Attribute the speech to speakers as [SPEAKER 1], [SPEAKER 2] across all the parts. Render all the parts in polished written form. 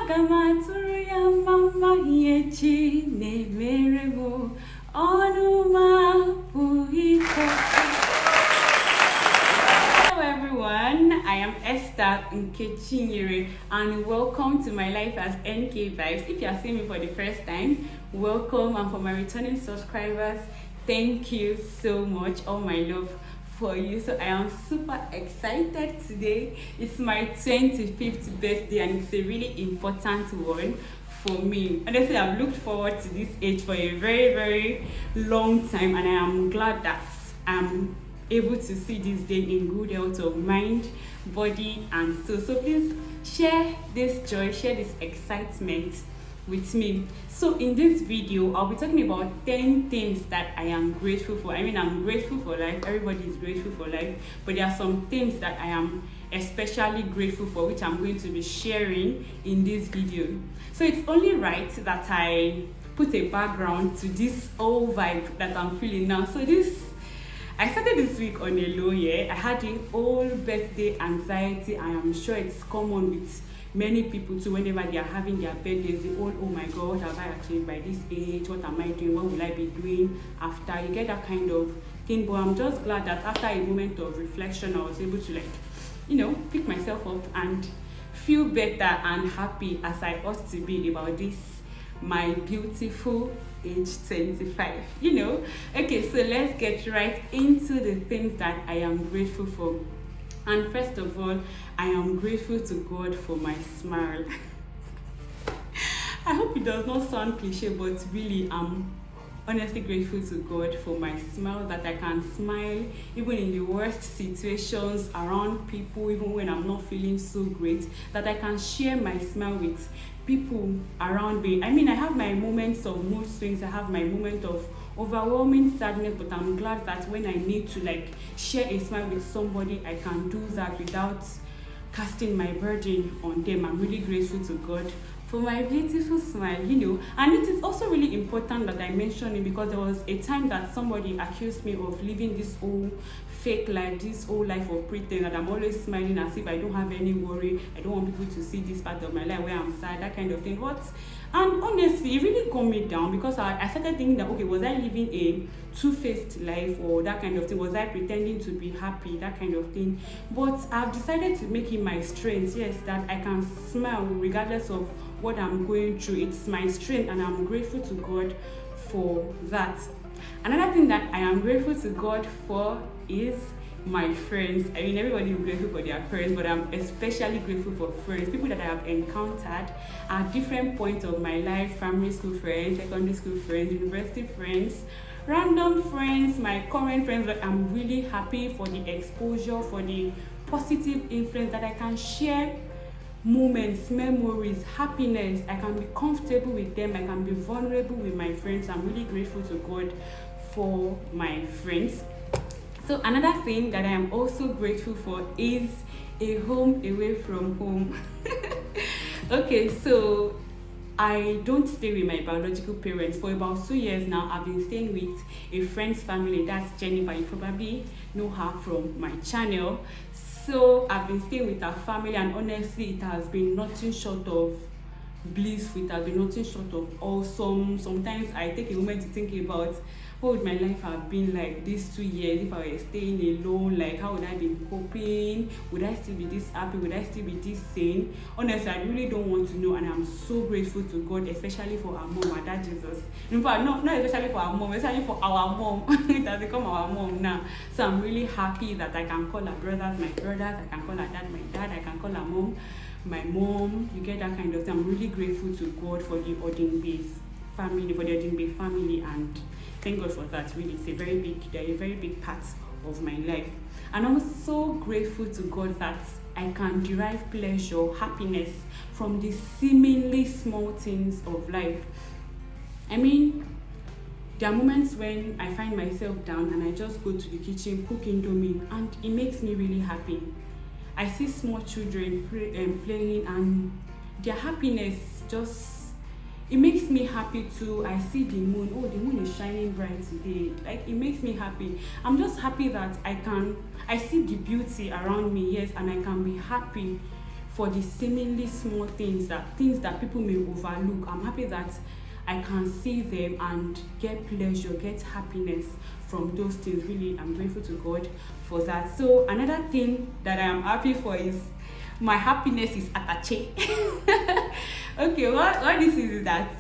[SPEAKER 1] Agamaturu ya mama yechi nemeremo onuma puhiko. Hello everyone, I am Esther Nkechinyere and welcome to my life as NK Vibes. If you are seeing me for the first time, welcome, and for my returning subscribers, thank you so much. All my love for you. So I am super excited today. It's my 25th birthday and it's a really important one for me. Honestly, I've looked forward to this age for a very long time, and I am glad that I'm able to see this day in good health of mind, body and soul. So please share this joy, share this excitement with me. So in this video, I'll be talking about 10 things that I am grateful for. I mean, I'm grateful for life. Everybody is grateful for life, but there are some things that I am especially grateful for, which I'm going to be sharing in this video. So it's only right that I put a background to this whole vibe that I'm feeling now. So I started this week on a low, I had the whole birthday anxiety. I am sure it's common with many people too. Whenever they are having their birthdays, they all, oh my god, what have I achieved by this age? What am I doing? What will I be doing after? You get that kind of thing. But I'm just glad that after a moment of reflection, I was able to pick myself up and feel better and happy as I ought to be about this, my beautiful age 25. Okay, so let's get right into the things that I am grateful for. And first of all, I am grateful to God for my smile. I hope it does not sound cliche, but really I'm honestly grateful to God for my smile, that I can smile even in the worst situations around people, even when I'm not feeling so great, that I can share my smile with people around me. I mean, I have my moments of mood swings, I have my moment of overwhelming sadness, but I'm glad that when I need to share a smile with somebody, I can do that without casting my burden on them. I'm really grateful to God for my beautiful smile, and it is also really important that I mention it, because there was a time that somebody accused me of living this whole fake life, this whole life of pretense, that I'm always smiling as if I don't have any worry, I don't want people to see this part of my life where I'm sad, that kind of thing. And honestly, it really calmed me down, because I started thinking that, okay, was I living a two-faced life or that kind of thing? Was I pretending to be happy, that kind of thing? But I've decided to make it my strength, yes, that I can smile regardless of what I'm going through. It's my strength, and I'm grateful to God for that. Another thing that I am grateful to God for is my friends. I mean, everybody is grateful for their friends, but I'm especially grateful for friends, people that I have encountered at different points of my life: primary school friends, secondary school friends, university friends, random friends, my current friends. But I'm really happy for the exposure, for the positive influence that I can share moments, memories, happiness. I can be comfortable with them, I can be vulnerable with my friends. I'm really grateful to God for my friends. So another thing that I am also grateful for is a home away from home. Okay, so I don't stay with my biological parents. For about 2 years now, I've been staying with a friend's family. That's Jennifer. You probably know her from my channel. So I've been staying with her family, and honestly, it has been nothing short of blissful. It has been nothing short of awesome. Sometimes I take a moment to think about what would my life have been like these 2 years if I were staying alone. How would I be coping? Would I still be this happy? Would I still be this sane? Honestly, I really don't want to know, and I'm so grateful to God, especially for our mom, our dad Jesus. In fact, not especially for our mom, especially for our mom. It has become our mom now. So I'm really happy that I can call her brothers my brothers, I can call her dad my dad, I can call her mom my mom. You get that kind of thing. I'm really grateful to God for the Odingbe family, and thank God for that. Really, they're a very big part of my life. And I'm so grateful to God that I can derive pleasure, happiness from the seemingly small things of life. I mean, there are moments when I find myself down and I just go to the kitchen, cook indomie, and it makes me really happy. I see small children playing, and their happiness it makes me happy too. I see the moon. Oh, the moon is shining bright today. It makes me happy. I'm just happy that I see the beauty around me, yes, and I can be happy for the seemingly small things that people may overlook. I'm happy that I can see them and get pleasure, get happiness from those things. Really, I'm grateful to God for that. So another thing that I am happy for is my happiness is attache. Okay, what this is that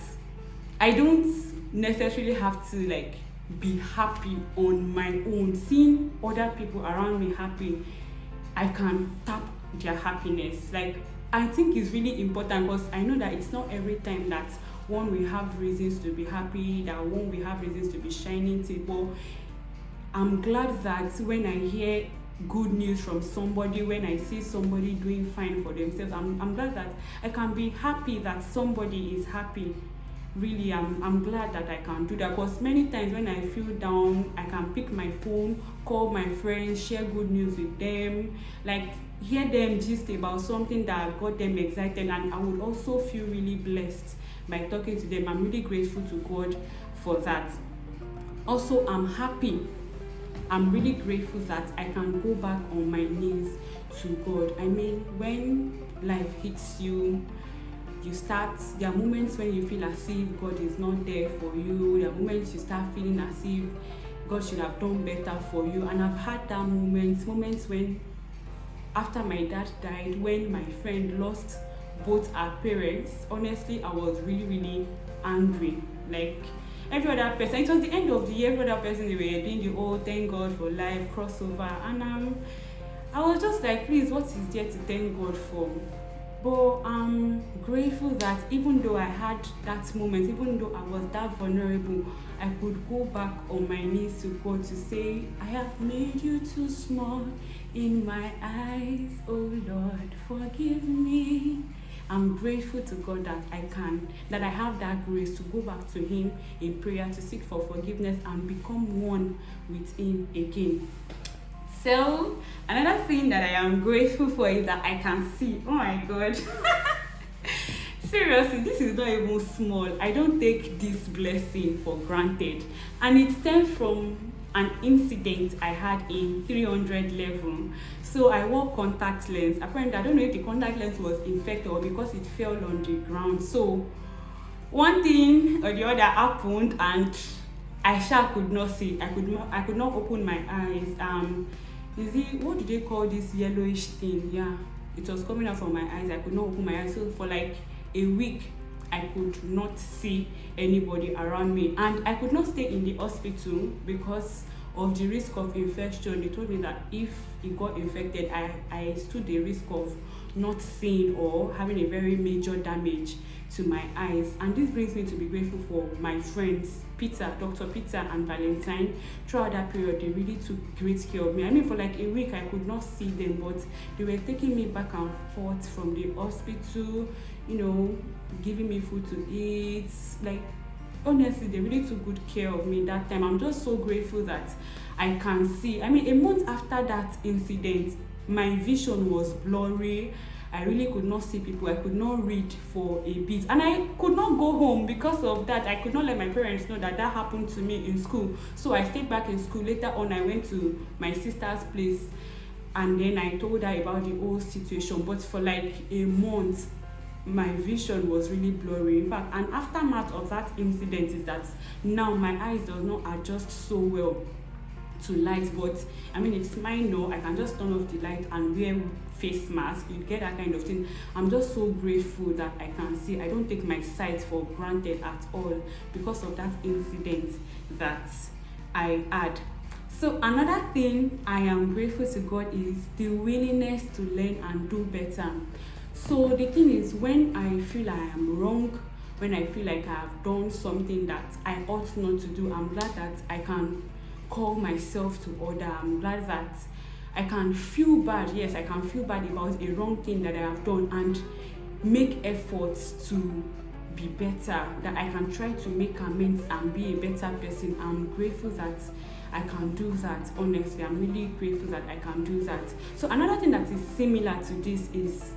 [SPEAKER 1] I don't necessarily have to like be happy on my own. Seeing other people around me happy, I can tap their happiness. Like, I think it's really important, because I know that it's not every time that one will have reasons to be happy, that one will have reasons to be shining table. I'm glad that when I hear good news from somebody, when I see somebody doing fine for themselves, I'm glad that I can be happy that somebody is happy. Really, I'm glad that I can do that, because many times when I feel down, I can pick my phone, call my friends, share good news with them, like hear them gist about something that got them excited, and I would also feel really blessed by talking to them. I'm really grateful to God for that. Also, I'm really grateful that I can go back on my knees to God. I mean, when life hits you, there are moments when you feel as if God is not there for you. There are moments you start feeling as if God should have done better for you. And I've had that moments when, after my dad died, when my friend lost both our parents, honestly, I was really, really angry. Like every other person, it was the end of the year, every other person, they were doing the thank God for life crossover. And I was just like, please, what is there to thank God for? But I'm grateful that even though I had that moment, even though I was that vulnerable, I could go back on my knees to God to say, I have made you too small in my eyes, oh Lord, forgive me. I'm grateful to God that I have that grace to go back to Him in prayer, to seek for forgiveness and become one with Him again. So another thing that I am grateful for is that I can see. Oh my God. Seriously, this is not even small. I don't take this blessing for granted. And it stems from an incident I had in 300 level. So I wore contact lens. Apparently, I don't know if the contact lens was infected or because it fell on the ground. So one thing or the other happened, and I could not see. I could not open my eyes. What do they call this yellowish thing? Yeah, it was coming out from my eyes. I could not open my eyes. So for like a week, I could not see anybody around me, and I could not stay in the hospital because of the risk of infection. They told me that if it got infected, I stood the risk of not seeing or having a very major damage to my eyes. And this brings me to be grateful for my friends, Dr. Peter and Valentine. Throughout that period, they really took great care of me. I mean, for like a week, I could not see them, but they were taking me back and forth from the hospital, giving me food to eat. Like, honestly, they really took good care of me that time. I'm just so grateful that I can see. I mean, a month after that incident, my vision was blurry. I really could not see people. I could not read for a bit, and I could not go home because of that. I could not let my parents know that happened to me in school. So I stayed back in school. Later on, I went to my sister's place, and then I told her about the whole situation. But for like a month, my vision was really blurry. In fact, an aftermath of that incident is that now my eyes does not adjust so well to light. But I mean, it's minor. I can just turn off the light and wear face mask. You get that kind of thing. I'm just so grateful that I can see. I don't take my sight for granted at all because of that incident that I had. So another thing I am grateful to God is the willingness to learn and do better. So the thing is, when I feel I am wrong, when I feel like I have done something that I ought not to do, I'm glad that I can call myself to order. I'm glad that I can feel bad. Yes, I can feel bad about a wrong thing that I have done and make efforts to be better, that I can try to make amends and be a better person. I'm grateful that I can do that. Honestly, I'm really grateful that I can do that. So another thing that is similar to this is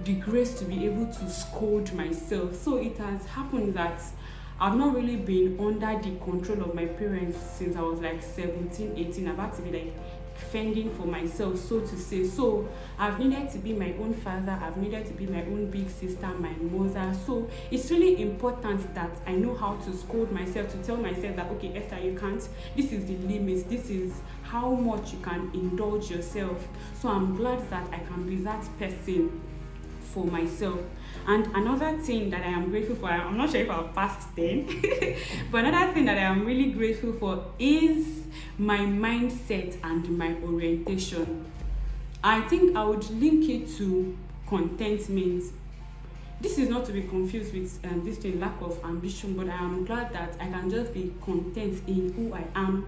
[SPEAKER 1] the grace to be able to scold myself. So it has happened that I've not really been under the control of my parents since I was like 17, 18, about to be like fending for myself, so to say. So I've needed to be my own father, I've needed to be my own big sister, my mother. So it's really important that I know how to scold myself, to tell myself that, okay, Esther, you can't, this is the limits, this is how much you can indulge yourself. So I'm glad that I can be that person for myself. And another thing that I am grateful for, I'm not sure if I've passed 10, but another thing that I am really grateful for is my mindset and my orientation. I think I would link it to contentment. This is not to be confused with this thing, lack of ambition, but I am glad that I can just be content in who I am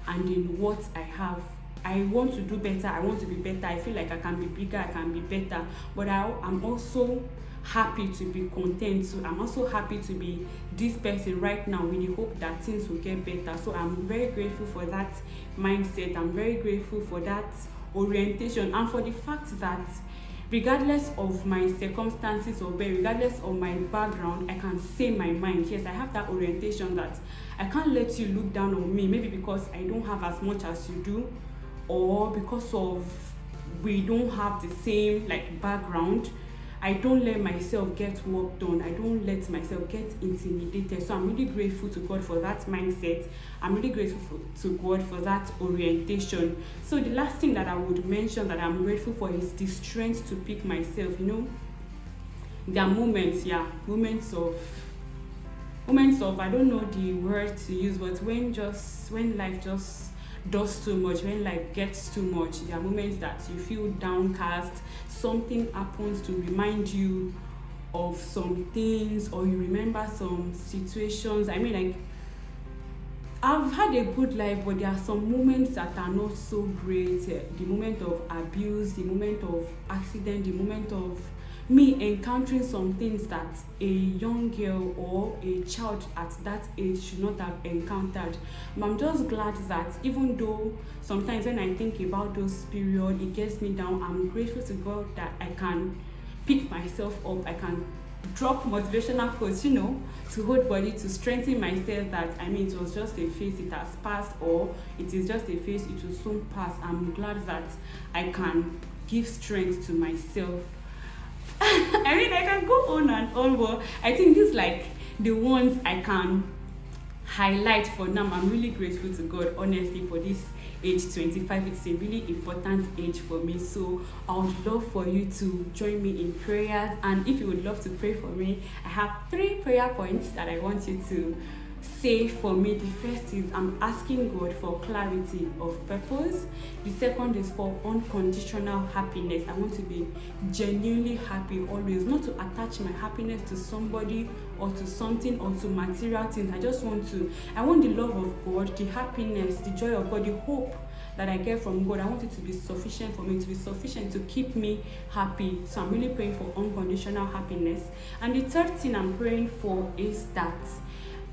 [SPEAKER 1] and in what I have. I want to do better, I want to be better, I feel like I can be bigger, I can be better, but I'm also happy to be content. So I'm also happy to be this person right now with the hope that things will get better. So I'm very grateful for that mindset, I'm very grateful for that orientation, and for the fact that regardless of my circumstances or regardless of my background, I can say my mind. Yes, I have that orientation that I can't let you look down on me, maybe because I don't have as much as you do, or because of we don't have the same background. I don't let myself get work done. I don't let myself get intimidated. So I'm really grateful to God for that mindset. I'm really grateful to God for that orientation. So the last thing that I would mention that I'm grateful for is the strength to pick myself. There are moments of I don't know the word to use, but when life just does too much, when life gets too much, there are moments that you feel downcast, something happens to remind you of some things, or you remember some situations. I mean, I've had a good life, but there are some moments that are not so great. The moment of abuse, the moment of accident, the moment of me encountering some things that a young girl or a child at that age should not have encountered. But I'm just glad that even though sometimes when I think about those periods, it gets me down, I'm grateful to God that I can pick myself up, I can drop motivational quotes, to hold body, to strengthen myself that, it was just a phase, it has passed, or it is just a phase, it will soon pass. I'm glad that I can give strength to myself. I can go on and on, but I think these the ones I can highlight for now. I'm really grateful to God, honestly, for this age 25. It's a really important age for me. So I would love for you to join me in prayers, and if you would love to pray for me, I have 3 prayer points that I want you to say for me. The first is I'm asking God for clarity of purpose. The second is for unconditional happiness. I want to be genuinely happy always, not to attach my happiness to somebody or to something or to material things. I want the love of God, the happiness, the joy of God, the hope that I get from God. I want it to be sufficient for me, to be sufficient to keep me happy. So I'm really praying for unconditional happiness. And the third thing I'm praying for is that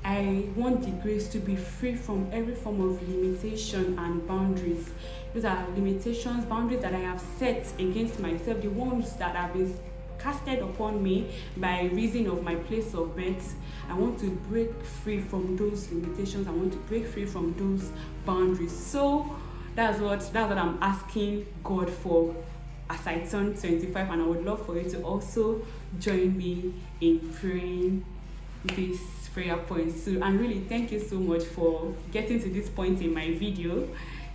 [SPEAKER 1] I want the grace to be free from every form of limitation and boundaries. Those are limitations, boundaries that I have set against myself, the ones that have been casted upon me by reason of my place of birth. I want to break free from those limitations. I want to break free from those boundaries. So that's what I'm asking God for as I turn 25, and I would love for you to also join me in praying this prayer points too. And really, thank you so much for getting to this point in my video.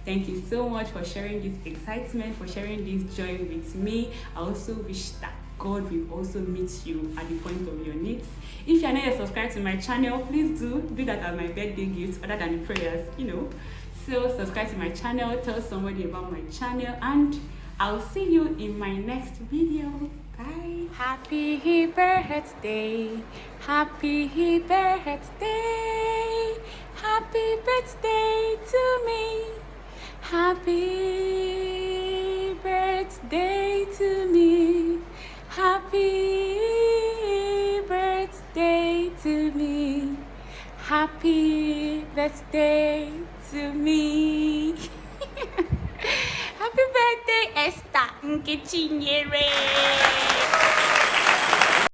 [SPEAKER 1] Thank you so much for sharing this excitement, for sharing this joy with me. I also wish that God will also meet you at the point of your needs. If you are not yet subscribed to my channel, please do that as my birthday gift, other than the prayers, So subscribe to my channel, tell somebody about my channel, and I'll see you in my next video. Bye. Happy birthday, happy birthday, happy birthday to me, happy birthday to me, happy birthday to me, happy birthday to me. Happy birthday, Esther Nkechinyere.